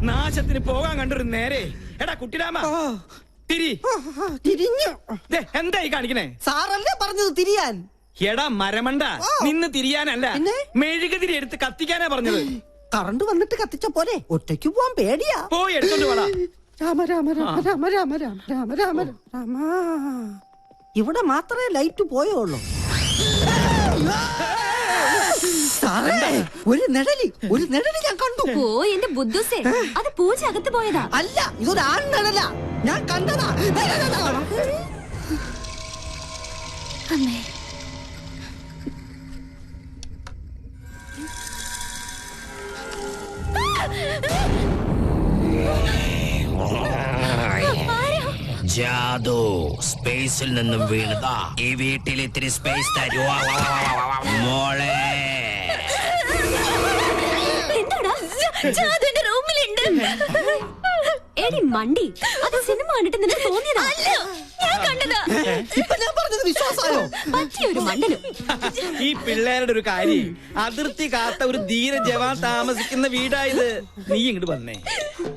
നാശത്തിന് പോകാൻ കണ്ടൊരു നേരെ. എടാ കുട്ടിരാമ തിരിഞ്ഞു. എന്തായി കാണിക്കണേ? സാറല്ലേ പറഞ്ഞത് തിരിയാൻ. എടാ മരമണ്ട, നിന്ന് തിരിയാനല്ല, മെഴുകുതിരി എടുത്ത് കത്തിക്കാനാ പറഞ്ഞത്. കറണ്ട് വന്നിട്ട് കത്തിച്ച പോലെ ഒറ്റയ്ക്ക് പോവാൻ പേടിയാ. പോയി എടുത്തോണ്ട് പോടാ. രാമ രാമ രാമ രാമ രാമ രാമ രാമ രാമ രാമ. ഇവിടെ മാത്രമേ ലൈറ്റ് പോയുള്ളൂ. ഒരു നിഴലി ഞാൻ കണ്ടു. ഓ എന്റെ ബുദ്ധുസേ, അത് പൂജ അകത്ത് പോയതാ. അല്ല, ഇതൊരു ആൺ നിഴലാ. ഞാൻ കണ്ടതാ. അമ്മേ, ജാദു സ്പേസിൽ നിന്നും വീണതാ. ഈ വീട്ടിൽ ഇത്തിരി സ്പേസ് തരുവാ മോളെ. എന്താടാ ജാദു എന്റെ റൂമിലുണ്ട്. എടി മണ്ടി, അത് സിനിമ കണ്ടിട്ട് നിനക്ക് തോന്നിയതാ? അല്ല, ഞാൻ കണ്ടതാ. ഇപ്പൊ ഞാൻ പറഞ്ഞത് വിശ്വാസമായോ? പറ്റിയൊരു മണ്ടനും. ഈ പിള്ളേരുടെ ഒരു കാര്യം, അതിർത്തി കാത്ത ഒരു ധീര ജവാൻ താമസിക്കുന്ന വീടായത്. നീ ഇങ്ങോട്ട് വന്നേ.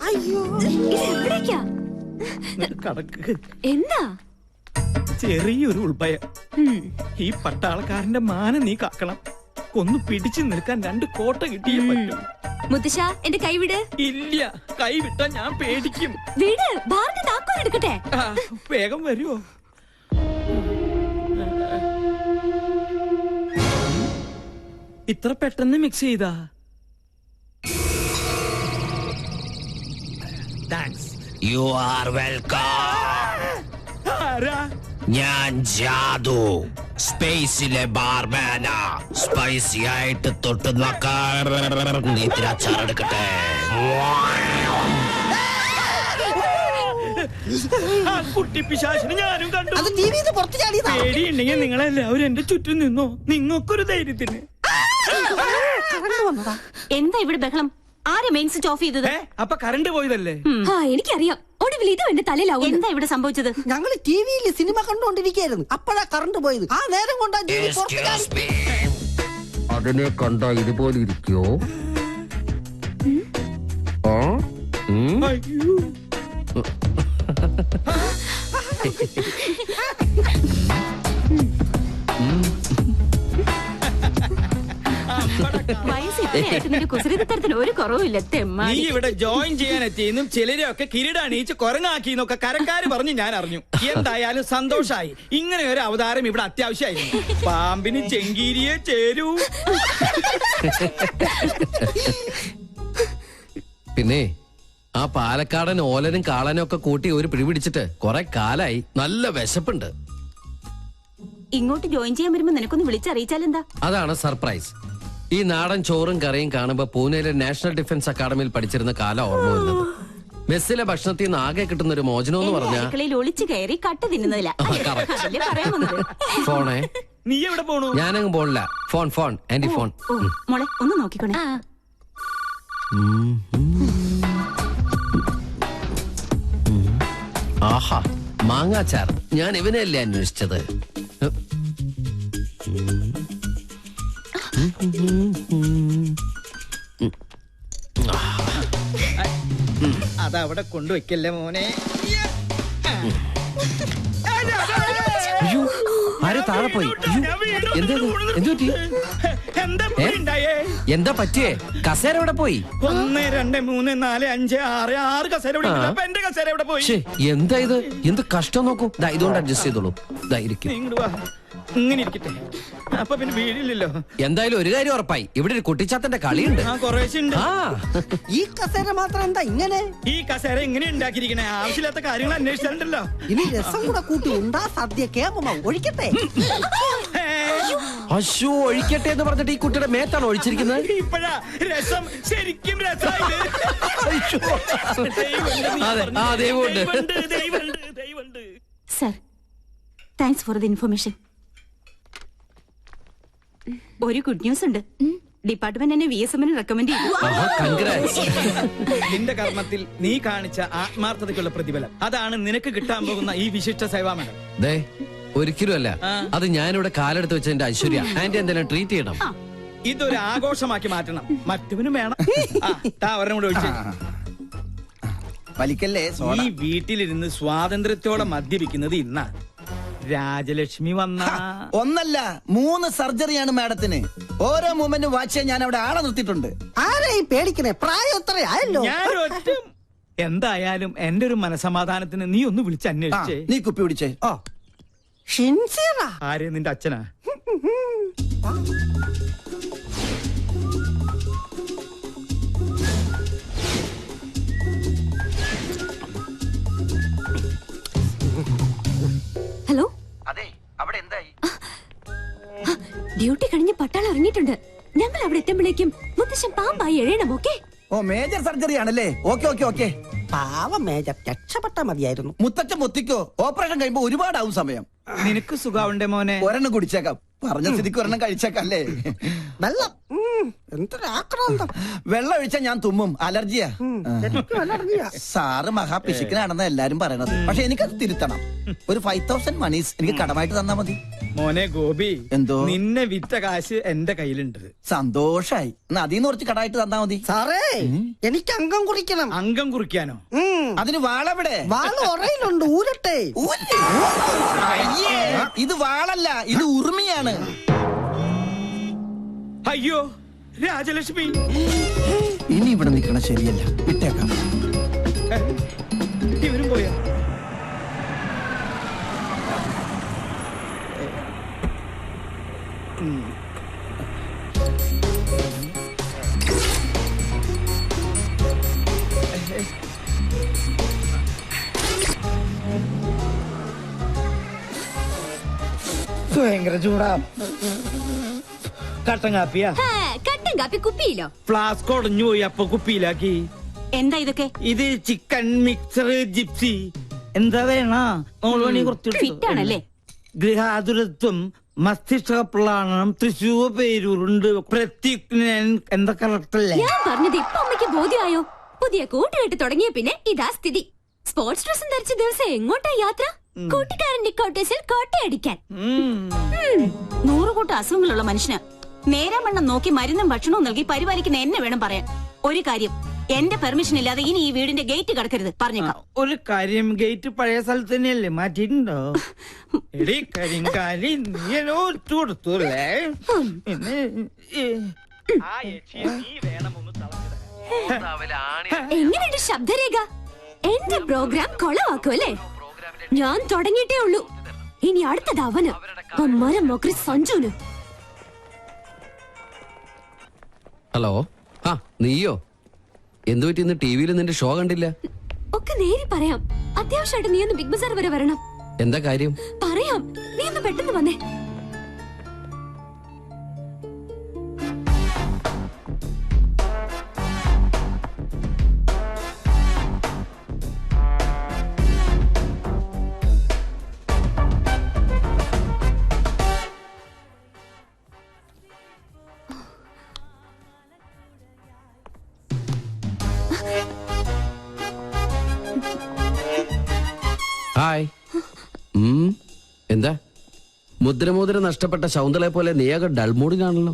അയ്യോ, ഇത് എവിടേക്കാ? കടക്ക്. എന്താ? ചെറിയൊരു ഉൾഭയം. ഈ പട്ടാളക്കാരന്റെ മാനം നീ കാക്കണം. ഒന്ന് പിടിച്ചു നിൽക്കാൻ 2 കോട്ട കിട്ടിയേ പറ്റും. മുത്തശ്ശ, എന്റെ കൈവിട്. ഇല്ല, കൈവിട്ടാ ഞാൻ പേടിക്കും. വീട് ബാറിന്റെ താക്കോൽ എടുക്കട്ടെ. വേഗം വരുവോ? ഇത്ര പെട്ടെന്ന് മിക്സ് ചെയ്താ? താങ്ക്സ്. You are welcome. ഞാൻ ജാദു, സ്പേസിലെ ബാർമാനാ. സ്പൈസി ആയിട്ട് തൊട്ട് നോക്കാൻ ഇത്തിരി അച്ചാറെടുക്കട്ടെ. കുട്ടി പിശാചിനെ ഞാനും കണ്ടു. അത് ടിവിന്ന് പുറത്ത് ചാടിയതാ. പേടിയുണ്ടെങ്കിൽ നിങ്ങളെല്ലാവരും എന്റെ ചുറ്റും നിന്നോ. നിങ്ങൾക്കൊരു ധൈര്യത്തിന്. എന്താ ഇവിടെ ബഹളം? ആരെ മെയിൻ സ്വിച്ച് ഓഫ് ചെയ്തത്? അപ്പൊ കറണ്ട് പോയതല്ലേ? എനിക്കറിയാം. ഒടുവിൽ ഇതും എന്റെ തലയിലാവും. എന്താ ഇവിടെ സംഭവിച്ചത്? ഞങ്ങൾ ടിവിയിൽ സിനിമ കണ്ടുകൊണ്ടിരിക്കുകയായിരുന്നു. അപ്പോഴാ കറണ്ട് പോയത്. ആ നേരം കൊണ്ടാ ടിവി പുറത്ത് ചാടി. അതിനെ കണ്ടാ ഇതുപോലെ ഇരിക്കോ? അയ്യോ, കുസൃതിത്തരത്തിന് ഒരു കുറവില്ല. നീ ഇവിടെ ജോയിൻ ചെയ്യാൻ എത്തിയെന്നും ചിലരെയൊക്കെ കിരീടണിയിച്ച് കൊരങ്ങാക്കിന്നൊക്കെ കരക്കാര് പറഞ്ഞു ഞാൻ അറിഞ്ഞു. എന്തായാലും സന്തോഷായി. ഇങ്ങനെ ഒരു അവതാരം ഇവിടെ അത്യാവശ്യമായിരുന്നു. പാമ്പിന് ചെങ്കീരിയെ ചേരൂ. പിന്നെ ആ പാലക്കാടൻ ഓലനും കാളനും ഒക്കെ കൂട്ടി ഒരു പിടിപിടിച്ചിട്ട് കുറെ കാലായി. നല്ല വിശപ്പുണ്ട്. ഇങ്ങോട്ട് ജോയിൻ ചെയ്യാൻ വരുമ്പോ നിനക്കൊന്ന് വിളിച്ചറിയിച്ചാലെന്താ? അതാണ് സർപ്രൈസ്. ഈ നാടൻ ചോറും കറിയും കാണുമ്പോ പൂനെയിലെ നാഷണൽ ഡിഫൻസ് അക്കാദമിയിൽ പഠിച്ചിരുന്ന കാലം ഓർമ്മ വരുന്നത്. മെസ്സിലെ ഭക്ഷണത്തിൽ നിന്ന് ആകെ കിട്ടുന്ന ഒരു മോചനം എന്ന് പറഞ്ഞാൽ ഒളിച്ചു കയറി കട്ട് തിന്നുന്നതില്ല. ഫോണേ. നീ എവിടെ പോണു? ഞാനങ്ങ് പോണില്ല. Phone aunty phone. മോളെ ഒന്ന് നോക്കിക്കോണേ. ആഹാ, മാങ്ങാച്ചാർ. ഞാൻ ഇവനെയല്ലേ അന്വേഷിച്ചത്. അതവിടെ കൊണ്ടുവയ്ക്കല്ലേ മോനെ. അയ്യോ, ആരോ താഴെ പോയി. എന്താ പറ്റിയേ? കസേര എവിടെ പോയി? 1 2 3 4 5 6 6 കസേര എന്റെ കസേര എവിടെ പോയി? എന്താ ഇത്? എന്ത് കഷ്ടം നോക്കൂ. ഇതുകൊണ്ട് അഡ്ജസ്റ്റ് ചെയ്തോളൂ. ഇങ്ങനെ ഇരിക്കട്ടെ. അപ്പൊ പിന്നെ വീടില്ലല്ലോ. എന്തായാലും ഒരു കാര്യം ഉറപ്പായി, ഇവിടെ ഒരു കുട്ടിച്ചാത്തന്റെ കളിയുണ്ട്. ഈ കസേര മാത്രം എന്താ ഇങ്ങനെ? ഈ കസേര ഇങ്ങനെ ഉണ്ടാക്കിയിരിക്കണേ. ആവശ്യമില്ലാത്ത കാര്യങ്ങൾ അന്വേഷിച്ചിട്ടുണ്ടല്ലോ. ഇനി രസം കൂടെ കൂട്ടി ഉണ്ടാ സദ്യ കേമ ഒഴിക്കട്ടെ. അശോ, ഒഴിക്കട്ടെ എന്ന് പറഞ്ഞിട്ട് ഈ കുട്ടിയുടെ മേത്താണ് ഒഴിച്ചിരിക്കുന്നത്. ഇപ്പഴാ രസം ശരിക്കും രസമായിട്ട്. Sir, thanks for the information. ഒരു ഗുഡ് ന്യൂസ് ഉണ്ട്. ഡിപ്പാർട്ട്മെന്റ് എന്നെ VSM റെക്കമെൻഡ് ചെയ്തു. കൺഗ്രാറ്റ്സ്. നിന്റെ കർമ്മത്തിൽ നീ കാണിച്ച ആത്മാർത്ഥതയ്ക്കുള്ള പ്രതിഫലം അതാണ് നിനക്ക് കിട്ടാൻ പോകുന്ന ഈ വിശിഷ്ട സേവാ മെഡൽ. ദേ ഒരിക്കലും അല്ല, അത് ഞാനിവിടെ കാലെടുത്ത് വെച്ച എന്റെ ഐശ്വര്യ. ആന്റി എന്തെങ്കിലും ട്രീറ്റ് ചെയ്യണം. ഇതൊരു ആഘോഷമാക്കി മാറ്റണം. മറ്റവനും വേണം. ഒരെണ്ണം കൂടെ ഒഴിച്ച്. വലിക്കല്ലേ ഈ വീട്ടിലിരുന്ന് സ്വാതന്ത്ര്യത്തോടെ മദ്യപിക്കുന്നത് ഇന്നാ. രാജലക്ഷ്മി വന്ന ഒന്നല്ല 3 സർജറിയാണ് മാഡത്തിന്. ഓരോ മൂമെന്റ് വാച്ച് ചെയ്യാൻ ഞാൻ അവിടെ ആളെ നിർത്തിയിട്ടുണ്ട്. ആരെയും പേടിക്കണേ, പ്രായം എത്ര ആയല്ലോ. ഞാനൊറ്റ എന്തായാലും എന്റെ ഒരു മനസമാധാനത്തിന് നീ ഒന്ന് വിളിച്ച് അന്വേഷിച്ചേ. നീ കുപ്പി പിടിച്ചേ. ഷിൻസിയറാ? ആര് നിന്റെ അച്ഛനാ? ഹലോ, അതെ, അവിടെ എന്തായി? ഡ്യൂട്ടി കഴിഞ്ഞ് പട്ടാളം ഇറങ്ങിയിട്ടുണ്ട്. ഞങ്ങൾ അവിടെ എത്തുമ്പോഴേക്കും മുത്തശ്ശൻ പാമ്പായി എഴയണം. ഓക്കെ? ഓ, മേജർ സർജറി ആണല്ലേ. Okay okay okay. പാവം മേജർ, രക്ഷപ്പെട്ട മതിയായിരുന്നു. മുത്തച്ഛൻ മുത്തിക്കോ. ഓപ്പറേഷൻ കഴിയുമ്പോ ഒരുപാടാവും സമയം. നിനക്ക് സുഖാവുണ്ടേ മോനെ? ഒരെണ്ണം കുടിച്ചേക്കാം. പറഞ്ഞ സ്ഥിതിക്ക് ഒരെണ്ണം കഴിച്ചേക്കാം അല്ലേ? വെള്ളം എന്തൊരാക്രാന്തം. വെള്ളം ഒഴിച്ചാ ഞാൻ തുമ്മും. അലർജിയാ. എനിക്കും അലർജിയാ. സാറ് മഹാപിശുക്കനാണെന്ന് എല്ലാരും പറയണത്. പക്ഷെ എനിക്കത് തിരുത്തണം. ഒരു 5000 മണീസ് എനിക്ക് കടമായിട്ട് തന്നാ മതി. മോനെ ഗോപി, എന്തോ? നിന്നെ വിറ്റ കാശ് എന്റെ കയ്യിലുണ്ട്. സന്തോഷായി. എന്നാ അതീന്ന് കുറച്ച് കടമായിട്ട് തന്നാ മതി. സാറേ, എനിക്ക് അംഗം കുറിക്കണം. അംഗം കുറിക്കാനോ? അതിന് വാളെവിടെ? വാള് ഉറയിലുണ്ട്, ഊരട്ടെ. അയ്യേ, ഇത് വാളല്ല, ഇത് ഉറുമിയാണ്. അയ്യോ രാജലക്ഷ്മി, ഇനി ഇവിടെ നിൽക്കണ ശരിയല്ല. വിട്ടേക്കാം. ഇവരും പോയാ? ഭയങ്കര ചൂടാ. കട്ടൻ കാപ്പിയാ? കട്ടൻ കാപ്പി കുപ്പിയിലോ? ഫ്ലാസ്ക് ഉടഞ്ഞു പോയി, അപ്പൊ കുപ്പിയിലാക്കി. എന്താ ഇതൊക്കെ? ഇത് ചിക്കൻ മിക്സർ ജിപ്സി. എന്താ വേണ? ഫിറ്റ് ആണല്ലേ? ഗൃഹാതുരത്വം, മസ്തിഷ്ക പ്ലാനം, തൃശൂർ പേരൂരുണ്ട്, പ്രത്യുഗ്നൻ. എന്താ കറക്റ്റല്ലേ? ഞാൻ പറഞ്ഞത് ഇപ്പൊ അമ്മയ്ക്ക് ബോധ്യമായോ? പുതിയ കൂട്ടുകെട്ട് തുടങ്ങിയ പിന്നെ ഇതാ സ്ഥിതി. സ്പോർട്സ് ഡ്രസ്സും ധരിച്ച ദിവസം എങ്ങോട്ടാ യാത്ര? കൂട്ടുകാരന്റെ കോട്ടേഴ്സിൽ കോട്ടയടിക്കാൻ. 100 കൂട്ടം അസുഖങ്ങളുള്ള മനുഷ്യന് നേരാമണ്ണം നോക്കി മരുന്നും ഭക്ഷണവും നൽകി പരിപാലിക്കുന്ന എന്നെ വേണം പറയാൻ. ഒരു കാര്യം, എന്റെ പെർമിഷൻ ഇല്ലാതെ ഇനി ഈ വീടിന്റെ ഗേറ്റ് കടക്കരുത്. പറഞ്ഞേക്കാം. ഒരു കാര്യം, ഗേറ്റ് പഴയ സ്ഥലത്ത് തന്നെയല്ലേ, മാറ്റിയിട്ടുണ്ടോ? എടീ കരിങ്കാലി, നീ കൊടുത്തൂല്ലേ? എങ്ങനെയുണ്ട് ശബ്ദരേഖ? എന്റെ പ്രോഗ്രാം കൊളവാക്കുമല്ലേ? ഞാൻ തുടങ്ങിയിട്ടേ ഉള്ളൂ. ഇനി അടുത്തത് അവന്, അമ്മാരം മൊക്കറി സഞ്ജുന്. ഹലോ. ആ നീയോ? എന്തു പറ്റി ഇന്ന് ടിവിയിൽ നിന്റെ ഷോ കണ്ടില്ല? ഒക്കെ നേരി പറയാം. അത്യാവശ്യമായിട്ട് നീ ഒന്ന് ബിഗ് ബസാർ വരെ വരണം. എന്താ കാര്യം? പറയാം, നീ ഒന്ന് പെട്ടെന്ന് വന്നേ. ഹായ്. എന്താ മുദ്രമോതിര നഷ്ടപ്പെട്ട ശൗന്തളെ പോലെ നീയാകെ ഡൾമൂഡിലാണല്ലോ.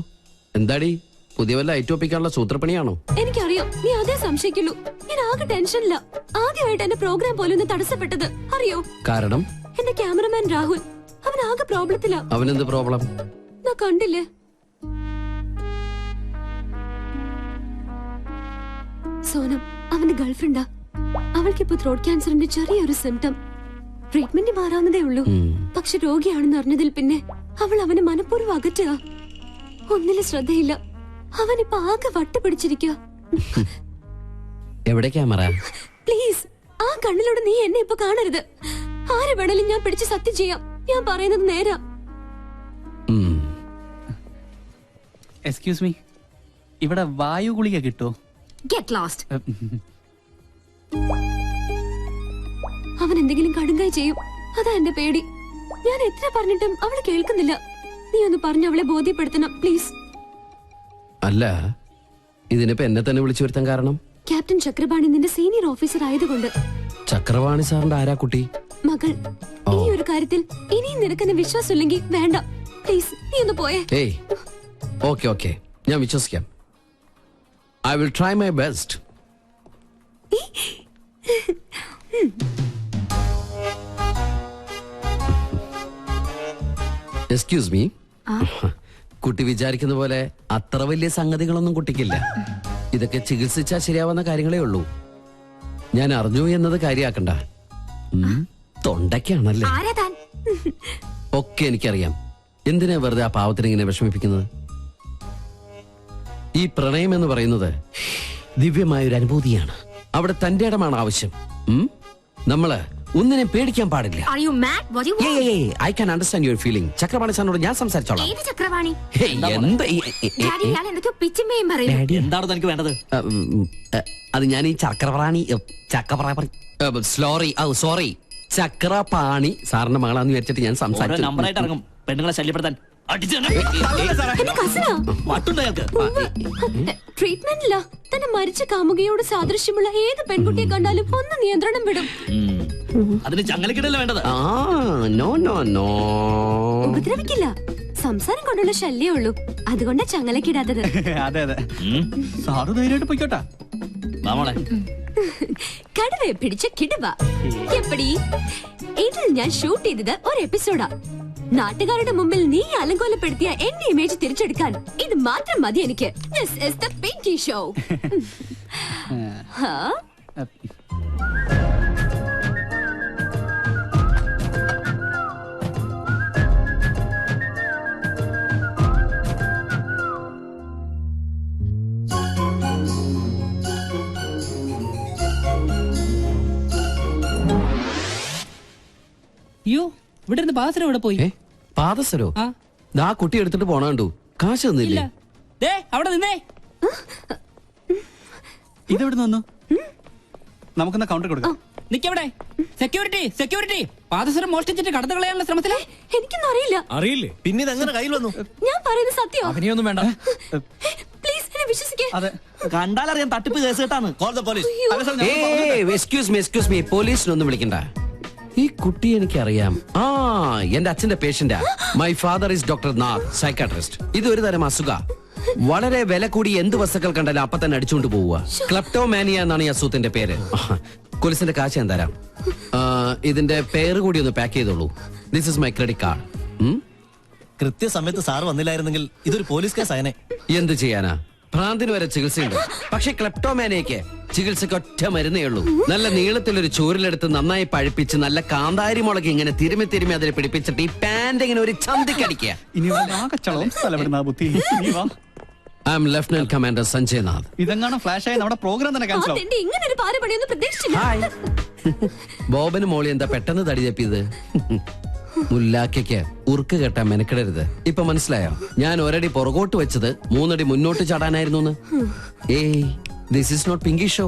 എന്താടി, പുതിയ വല്ല ഐറ്റോപ്പിക്കാനുള്ള സൂത്രപ്പണിയാണോ? എനിക്കറിയാം, നീ അതേ സംശയിക്കുള്ളൂ. ഞാൻ ആകെ ടെൻഷനില്ല. ആദ്യമായിട്ട് എന്റെ പ്രോഗ്രാം പോലും ഒന്ന് തടസ്സപ്പെട്ടത് അറിയോ? കാരണം? എന്റെ ക്യാമറമാൻ രാഹുൽ, അവൻ ആകെ പ്രോബ്ലത്തിലാ. അവനെന്ത് പ്രോബ്ലം? ഞാൻ കണ്ടില്ലേ? സോനം അവന്റെ ഗേൾഫ്രണ്ടാ. അവൾക്കിപ്പോ ത്രോട്ട് ക്യാൻസറിന്റെ ചെറിയൊരു സിംറ്റം. ട്രീറ്റ്മെന്റ് മാറാവുന്നതേ ഉള്ളൂ. പക്ഷെ രോഗിയാണെന്ന് അറിഞ്ഞതിൽ പിന്നെ അവൾ അവനെ മനഃപൂർവ്വം അകറ്റുക. ഒന്നിലും ശ്രദ്ധയില്ല. അവനിപ്പോ ആകെ വട്ടുപിടിച്ചിരിക്കുക. എവിടെ ക്യാമറ? പ്ലീസ്, ആ കണ്ണിലൂടെ നീ എന്നെ ഇപ്പൊ കാണരുത്. ആരെ വേണേലും ഞാൻ പിടിച്ച് സത്യം ചെയ്യാം. ഞാൻ പറയുന്നത് നേരാ. എക്സ്ക്യൂസ് മീ, ഇവിടെ വായു ഗുളിക കിട്ടുമോ? Get lost. അവൻ എന്തെങ്കിലും കടുങ്കായി ചെയ്യും, അതാ എന്റെ പേടി. ഞാൻ എത്ര പറഞ്ഞിട്ടും അവള് കേൾക്കുന്നില്ല. നീ ഒന്ന് പറഞ്ഞ് അവളെ ബോധ്യപ്പെടുത്തണം പ്ലീസ്. അല്ല ഇതിനിപ്പോ എന്നെ തന്നെ വിളിച്ചു വരുത്താൻ കാരണം? ക്യാപ്റ്റൻ ചക്രപാണി നിന്റെ സീനിയർ ഓഫീസർ ആയതുകൊണ്ട്. ചക്രവാണി സാറിന്റെ ആരാ കുട്ടി? മകൾ. ഈ ഒരു കാര്യത്തിൽ ഇനിയും നിനക്കെന്നെ വിശ്വാസമില്ലെങ്കിൽ വേണ്ട, പ്ലീസ് നീ ഒന്ന് പോയേ. ഏയ് ഓക്കെ ഓക്കെ, ഞാൻ വിശ്വസിക്കാം. I will try my best. Excuse me. കുട്ടി വിചാരിക്കുന്ന പോലെ അത്ര വലിയ സംഗതികളൊന്നും കുട്ടിക്കില്ല. ഇതൊക്കെ ചികിത്സിച്ചാ ശരിയാവുന്ന കാര്യങ്ങളേ ഉള്ളൂ. ഞാൻ അറിഞ്ഞു എന്നത് കാര്യാക്കണ്ട. തൊണ്ടയ്ക്കാണല്ലേ? ആരാ താൻ? ഒക്കെ എനിക്കറിയാം. എന്തിനാ വെറുതെ ആ പാവത്തിന് ഇങ്ങനെ വിഷമിപ്പിക്കുന്നത്? ഈ പ്രണയം എന്ന് പറയുന്നത് ദിവ്യമായൊരു അനുഭൂതിയാണ്. അവിടെ തന്റെ ഇടമാണ് ആവശ്യം. നമ്മള് ഒന്നിനെ പേടിക്കാൻ പാടില്ല. Are you mad? What do you want? I can understand your feeling. Chakrapani സാറിനോട് ഞാൻ സംസാരിച്ചോളാം. ഏത് ചക്രവാണി? ഹേയ്, എന്ത് ഡാഡി ഇയാൾ എന്തൊക്കെയോ പിച്ചുമേയും പറയും. എന്താണ് തനിക്ക് വേണ്ടത്? അത് ഞാൻ ഈ ചക്രപാണി സോറി ചക്രപാണി സാറിന്റെ മകളാന്ന് വിചാരിച്ചിട്ട് ഞാൻ സംസാരിച്ചു. നമ്പറായിട്ട് ഇറങ്ങും പെണ്ണുങ്ങളെ ശല്യപ്പെടുത്താൻ. എന്റെ കസിനാ. ട്രീറ്റ്മെന്റില്ല. തന്നെ മരിച്ച കാമുകയോട് സാദൃശ്യമുള്ള ഏത് പെൺകുട്ടിയെ കണ്ടാലും ഒന്ന് നിയന്ത്രണം വിടും. അതിന് ചങ്ങലക്കിടല്ല വേണ്ടത്. നോ നോ നോ, ഉപദ്രവിക്കില്ല. സംസാരം കൊണ്ടുള്ള ശല്യേ ഉള്ളൂ. അതുകൊണ്ടാ ചങ്ങലക്കിടാത്തത്. അതെ അതെ, സാറ് ധൈര്യമായിട്ട് പോയിക്കോട്ടാ. കടുവയെ പിടിച്ച കിടുവ. എപ്പടി? ഇതിൽ ഞാൻ ഷൂട്ട് ചെയ്തത് ഒരു എപ്പിസോഡാ. നാട്ടുകാരുടെ മുമ്പിൽ നീ അലങ്കോലപ്പെടുത്തിയ എന്റെ ഇമേജ് തിരിച്ചെടുക്കാൻ ഇത് മാത്രം മതി എനിക്ക്. This is the Pinky Show. അയ്യോ, ഇവിടെ ഇരുന്ന് പാദസരം ഇവിടെ പോയി. പാദസരോ? ആ കുട്ടി എടുത്തിട്ട് പോണ കണ്ടു. കാശ് തന്നില്ലേ? അവിടെ നിന്നേ. ഇതെവിടെ വന്നു? നമുക്കെന്നാ കൗണ്ടർ കൊടുക്കാം. നിക്കവിടെ. സെക്യൂരിറ്റി സെക്യൂരിറ്റി, പാദസരം മോഷ്ടിച്ചിട്ട് കടന്നു കളയാനുള്ള ശ്രമത്തിലെ. എനിക്കൊന്നും അറിയില്ല. അറിയില്ലേ? പിന്നെ ഇതെങ്ങനെ കയ്യിൽ വന്നു? ഞാൻ പറയുന്നത് സത്യം. അവനെയൊന്നും വേണ്ട. പ്ലീസ് എന്നെ വിശ്വസിക്കേ. അതെ, കണ്ടാലറിയാൻ തട്ടിപ്പ് കേസ് കേട്ടാണ്. Call the police. Excuse me, പോലീസിനൊന്നും വിളിക്കണ്ട. ഈ കുട്ടി എനിക്കറിയാം. എന്റെ അച്ഛന്റെ പേഷ്യന്റാ. My father is doctor Nath, psychiatrist. ഇത് ഒരു തരം അസുഖ. വളരെ വില കൂടി എന്ത് വസ്തുക്കൾ കണ്ടാലും അപ്പൊ തന്നെ അടിച്ചുകൊണ്ട് പോവുക. ക്ലെപ്റ്റോമാനിയ എന്നാണ് ഈ അസുഖത്തിന്റെ പേര്. പോലീസിന്റെ കാശ് ഞാൻ തരാം. ഇതിന്റെ പേര് കൂടി ഒന്ന് പാക്ക് ചെയ്തോളൂ. This is my credit card. കൃത്യസമയത്ത് സാർ വന്നില്ലായിരുന്നെങ്കിൽ ഇതൊരു പോലീസ് കേസ് ആയനെ. എന്ത് ചെയ്യാനാ? ഭ്രാന്തിന് വരെ ചികിത്സയുണ്ട്. പക്ഷെ ക്ലെപ്റ്റോമാനിയക്ക് ചികിത്സക്ക് ഒറ്റ മരുന്നേ ഉള്ളൂ. നല്ല നീളത്തിലൊരു ചോരിലെടുത്ത് നന്നായി പഴുപ്പിച്ച് നല്ല കാന്താരി മുളക് ഇങ്ങനെ തിരുമി അതിൽ പിടിപ്പിച്ചിട്ട് ഈ പാന്റ് ഇങ്ങനെ ഒരു ചന്തിക്കടിക്കുക. ഇനി ആകച്ചളവും സ്ഥലപ്പെടുന്ന ബുദ്ധി. I am lieutenant commander Sanjay Nath. ഇതെങ്ങാണ് ഫ്ലാഷ് ആയി നമ്മുടെ പ്രോഗ്രാം തന്നെ ക്യാൻസൽ ആവും. ഇങ്ങനെ ഒരു പാരപണിയൊന്നും പ്രതീക്ഷിച്ചില്ല. ഹായ്. ബോബന് മോളി എന്താ പെട്ടെന്ന് തടി തപ്പിയത്? മുല്ലാക്കയ്ക്ക് ഉറുക്ക് കെട്ടാൻ മെനക്കിടരുത്. ഇപ്പൊ മനസ്സിലായോ? ഞാൻ ഒരടി പുറകോട്ട് വെച്ചത് 3 അടി മുന്നോട്ട് ചാടാനായിരുന്നു. ഏയ്, this is not Pinky show.